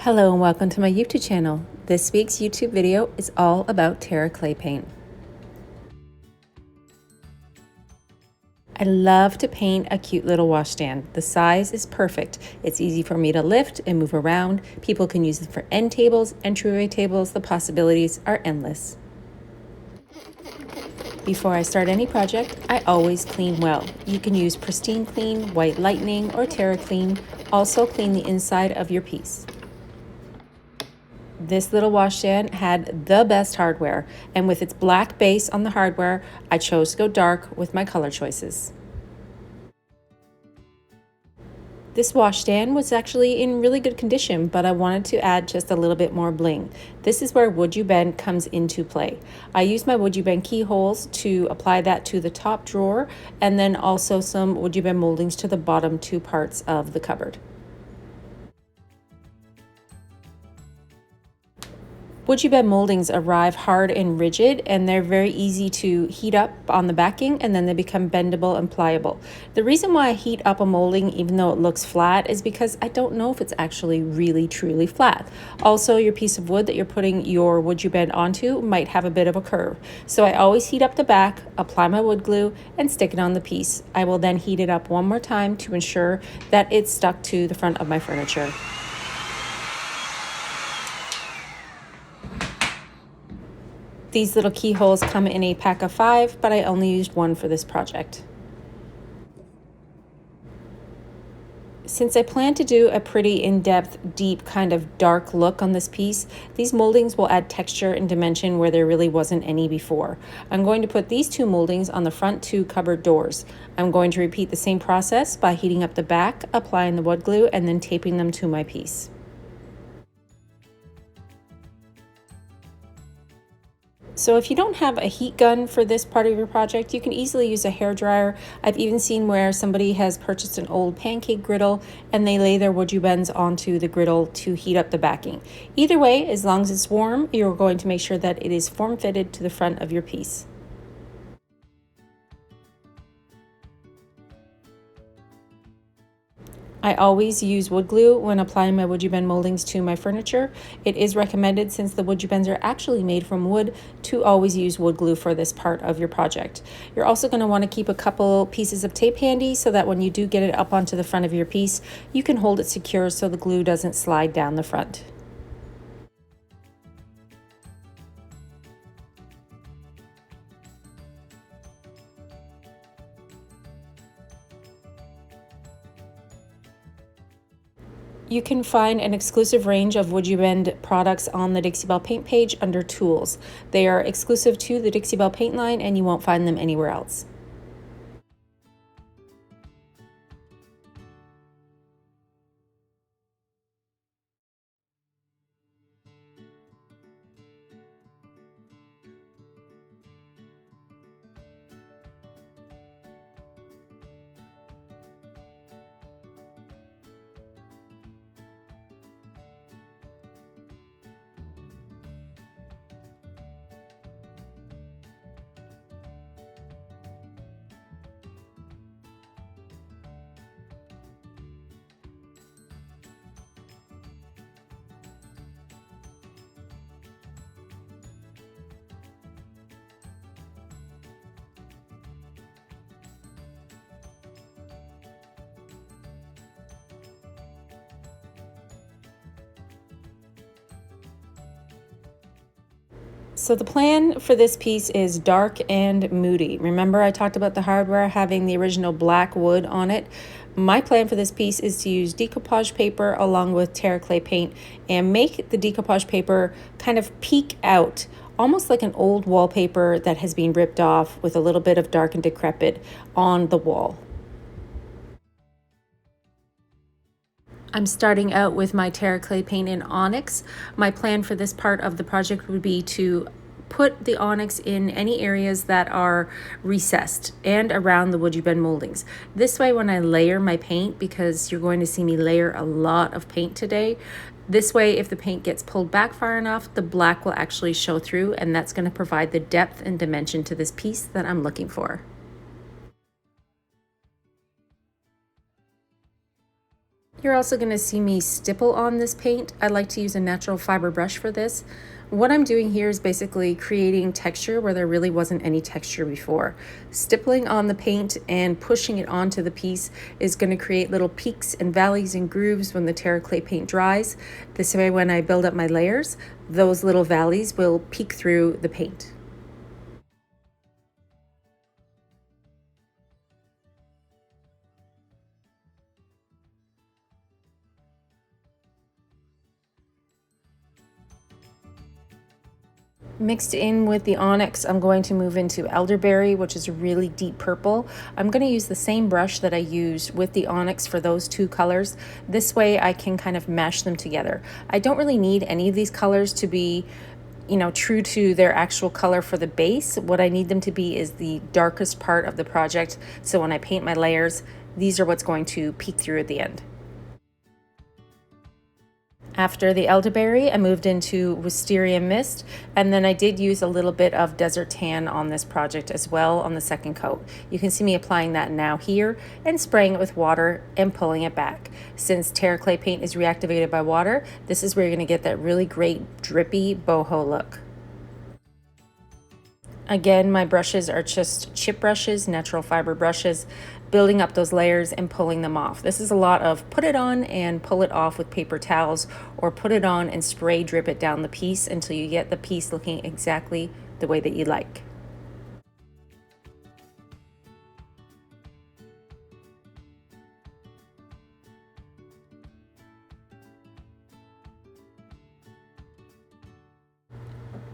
Hello and welcome to my YouTube channel. This week's YouTube video is all about Terra Clay paint. I love to paint a cute little washstand. The size is perfect. It's easy for me to lift and move around. People can use it for end tables, entryway tables. The possibilities are endless. Before I start any project, I always clean well. You can use Pristine Clean, White Lightning, or Terra Clean. Also clean the inside of your piece. This little washstand had the best hardware, and with its black base on the hardware, I chose to go dark with my color choices. This washstand was actually in really good condition, but I wanted to add just a little bit more bling. This is where Woodubend comes into play. I used my Woodubend keyholes to apply that to the top drawer, and then also some Woodubend moldings to the bottom two parts of the cupboard. Woodubend moldings arrive hard and rigid, and they're very easy to heat up on the backing, and then they become bendable and pliable. The reason why I heat up a molding even though it looks flat is because I don't know if it's actually really truly flat. Also, your piece of wood that you're putting your Woodubend onto might have a bit of a curve. So I always heat up the back, apply my wood glue, and stick it on the piece. I will then heat it up one more time to ensure that it's stuck to the front of my furniture. These little keyholes come in a pack of 5, but I only used 1 for this project. Since I plan to do a pretty in-depth, deep kind of dark look on this piece, these moldings will add texture and dimension where there really wasn't any before. I'm going to put these 2 moldings on the front 2 cupboard doors. I'm going to repeat the same process by heating up the back, applying the wood glue, and then taping them to my piece. So if you don't have a heat gun for this part of your project, you can easily use a hairdryer. I've even seen where somebody has purchased an old pancake griddle and they lay their Woodubends onto the griddle to heat up the backing. Either way, as long as it's warm, you're going to make sure that it is form-fitted to the front of your piece. I always use wood glue when applying my Woodubend moldings to my furniture. It is recommended, since the Woodubends are actually made from wood, to always use wood glue for this part of your project. You're also going to want to keep a couple pieces of tape handy so that when you do get it up onto the front of your piece, you can hold it secure so the glue doesn't slide down the front. You can find an exclusive range of Woodubend products on the Dixie Belle Paint page under Tools. They are exclusive to the Dixie Belle Paint line, and you won't find them anywhere else. So the plan for this piece is dark and moody. Remember, I talked about the hardware having the original black wood on it. My plan for this piece is to use decoupage paper along with Terra Clay paint and make the decoupage paper kind of peek out, almost like an old wallpaper that has been ripped off with a little bit of dark and decrepit on the wall. I'm starting out with my Terra Clay paint in Onyx. My plan for this part of the project would be to put the Onyx in any areas that are recessed and around the Woodubend moldings. This way, when I layer my paint, because you're going to see me layer a lot of paint today, this way, if the paint gets pulled back far enough, the black will actually show through, and that's going to provide the depth and dimension to this piece that I'm looking for. You're also going to see me stipple on this paint. I like to use a natural fiber brush for this. What I'm doing here is basically creating texture where there really wasn't any texture before. Stippling on the paint and pushing it onto the piece is going to create little peaks and valleys and grooves when the Terra Clay paint dries. This way, when I build up my layers, those little valleys will peek through the paint. Mixed in with the Onyx, I'm going to move into Elderberry, which is a really deep purple. I'm going to use the same brush that I used with the Onyx for those two colors. This way I can kind of mash them together. I don't really need any of these colors to be, true to their actual color for the base. What I need them to be is the darkest part of the project. So when I paint my layers, these are what's going to peek through at the end. After the elderberry, I moved into Wisteria Mist, and then I did use a little bit of Desert Tan on this project as well on the second coat. You can see me applying that now here and spraying it with water and pulling it back. Since Terra Clay paint is reactivated by water, this is where you're going to get that really great drippy boho look. Again, my brushes are just chip brushes, natural fiber brushes, building up those layers and pulling them off. This is a lot of put it on and pull it off with paper towels, or put it on and spray drip it down the piece until you get the piece looking exactly the way that you like.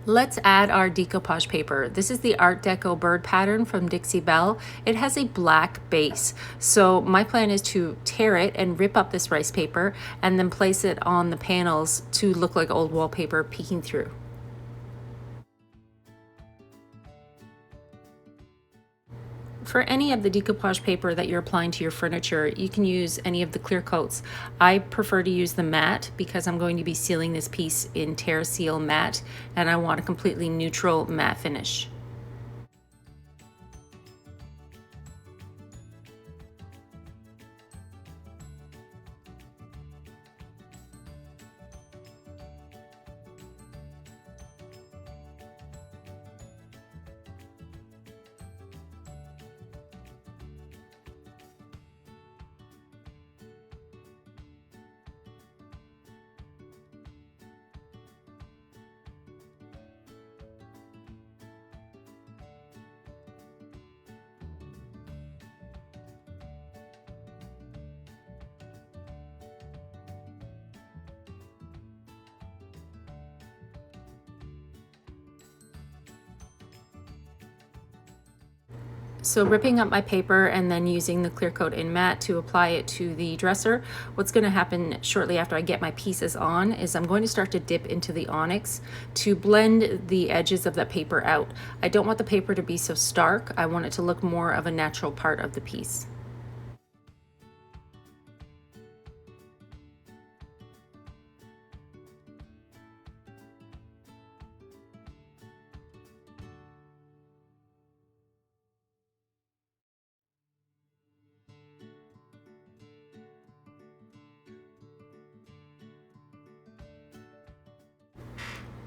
Let's add our decoupage paper. This is the Art Deco Bird pattern from Dixie Belle. It has a black base. So my plan is to tear it and rip up this rice paper and then place it on the panels to look like old wallpaper peeking through. For any of the decoupage paper that you're applying to your furniture, you can use any of the clear coats. I prefer to use the matte because I'm going to be sealing this piece in Terra Seal matte, and I want a completely neutral matte finish. So ripping up my paper and then using the clear coat in matte to apply it to the dresser, what's going to happen shortly after I get my pieces on is I'm going to start to dip into the Onyx to blend the edges of that paper out. I don't want the paper to be so stark. I want it to look more of a natural part of the piece.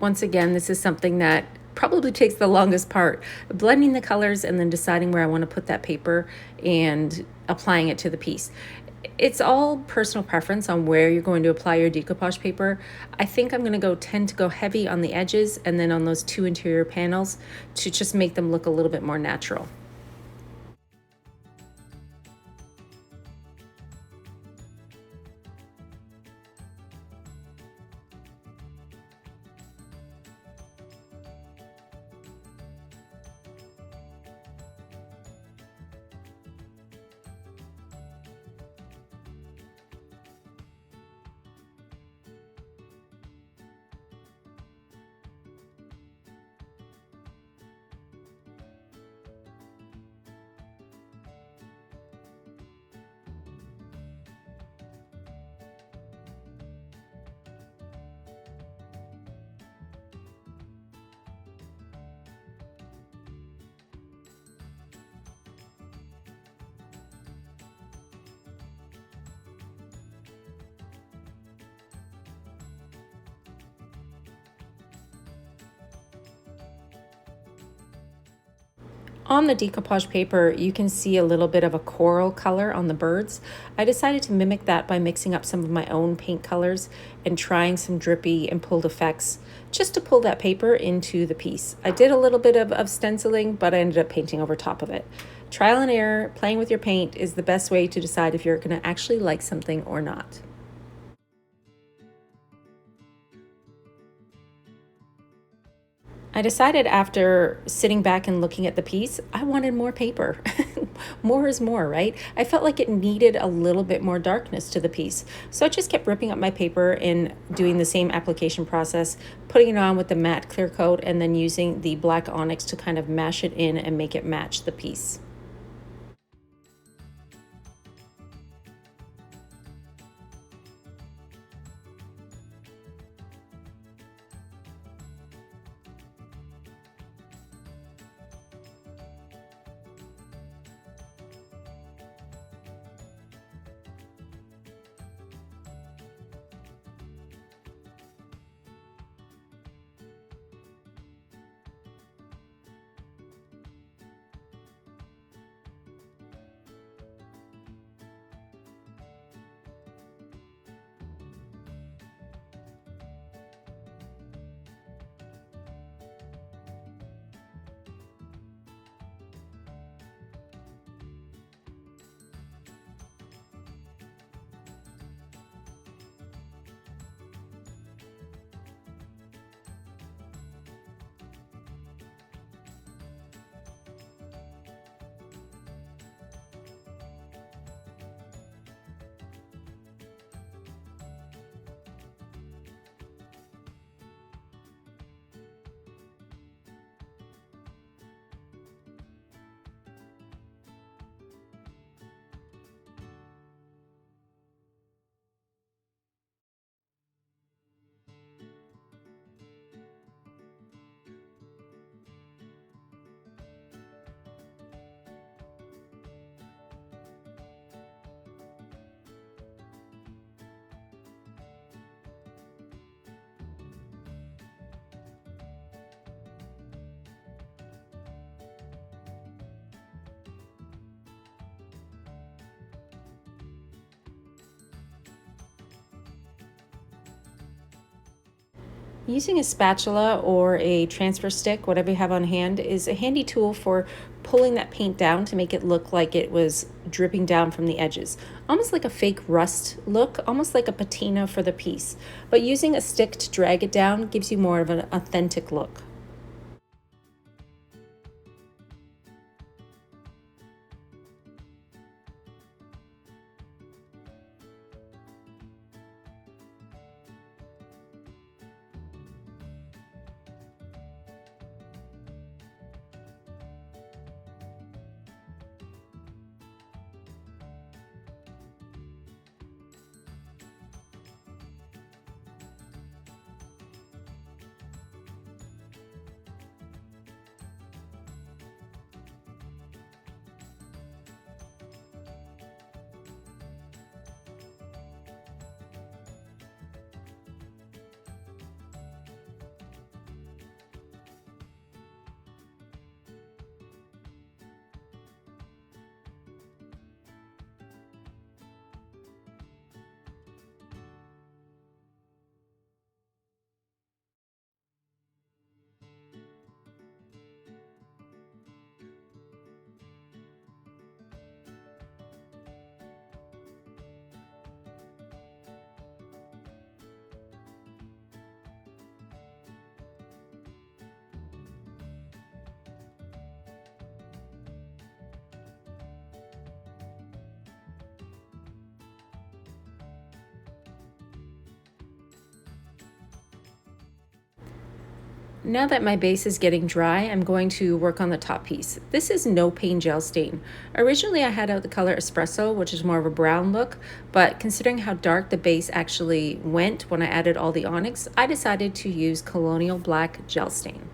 Once again, this is something that probably takes the longest part, blending the colors and then deciding where I want to put that paper and applying it to the piece. It's all personal preference on where you're going to apply your decoupage paper. I think I'm going to tend to go heavy on the edges and then on those two interior panels to just make them look a little bit more natural. On the decoupage paper, you can see a little bit of a coral color on the birds. I decided to mimic that by mixing up some of my own paint colors and trying some drippy and pulled effects just to pull that paper into the piece. I did a little bit of stenciling, but I ended up painting over top of it. Trial and error, playing with your paint is the best way to decide if you're going to actually like something or not. I decided after sitting back and looking at the piece, I wanted more paper. More is more, right? I felt like it needed a little bit more darkness to the piece. So I just kept ripping up my paper and doing the same application process, putting it on with the matte clear coat, and then using the black Onyx to kind of mash it in and make it match the piece. Using a spatula or a transfer stick, whatever you have on hand, is a handy tool for pulling that paint down to make it look like it was dripping down from the edges. Almost like a fake rust look, almost like a patina for the piece. But using a stick to drag it down gives you more of an authentic look. Now that my base is getting dry, I'm going to work on the top piece. This is No Pain Gel Stain. Originally I had out the color Espresso, which is more of a brown look, but considering how dark the base actually went when I added all the Onyx, I decided to use Colonial Black Gel Stain.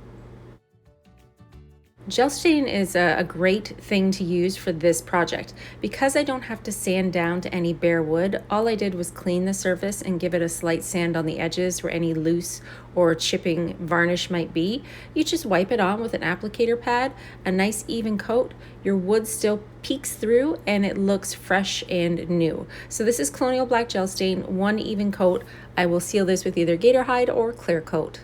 Gel stain is a great thing to use for this project. Because I don't have to sand down to any bare wood, all I did was clean the surface and give it a slight sand on the edges where any loose or chipping varnish might be. You just wipe it on with an applicator pad, a nice even coat. Your wood still peeks through and it looks fresh and new. So this is Colonial Black Gel Stain, one even coat. I will seal this with either gator hide or clear coat.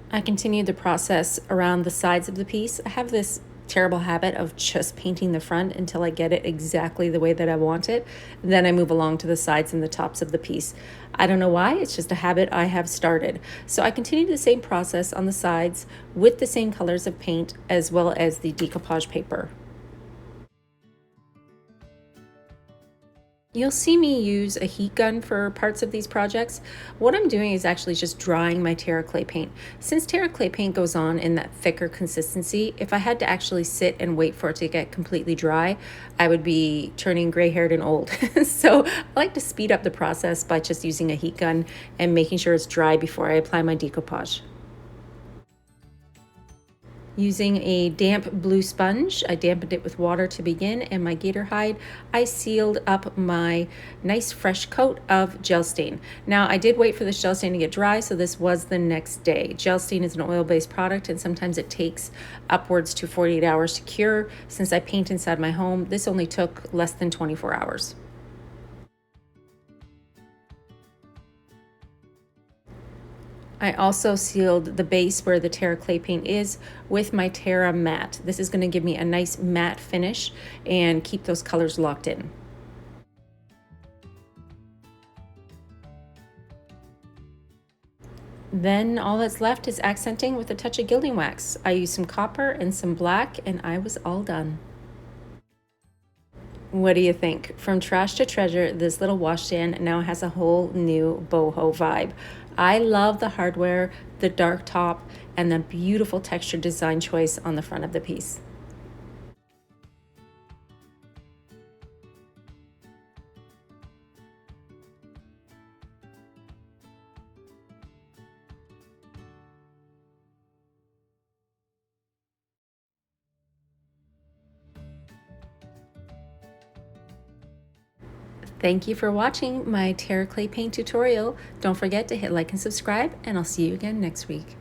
I continued the process around the sides of the piece. I have this terrible habit of just painting the front until I get it exactly the way that I want it. Then I move along to the sides and the tops of the piece. I don't know why, it's just a habit I have started. So I continued the same process on the sides with the same colors of paint as well as the decoupage paper. You'll see me use a heat gun for parts of these projects. What I'm doing is actually just drying my Terra Clay paint. Since Terra Clay paint goes on in that thicker consistency, if I had to actually sit and wait for it to get completely dry, I would be turning gray-haired and old. So I like to speed up the process by just using a heat gun and making sure it's dry before I apply my decoupage. Using a damp blue sponge, I dampened it with water to begin, and my gator hide, I sealed up my nice fresh coat of gel stain. Now, I did wait for this gel stain to get dry, so this was the next day. Gel stain is an oil-based product, and sometimes it takes upwards to 48 hours to cure. Since I paint inside my home, this only took less than 24 hours. I also sealed the base where the Terra Clay paint is with my Terra Matte. This is going to give me a nice matte finish and keep those colors locked in. Then all that's left is accenting with a touch of gilding wax. I used some copper and some black and I was all done. What do you think? From trash to treasure, this little washstand now has a whole new boho vibe. I love the hardware, the dark top, and the beautiful texture design choice on the front of the piece. Thank you for watching my Terra Clay paint tutorial. Don't forget to hit like and subscribe, and I'll see you again next week.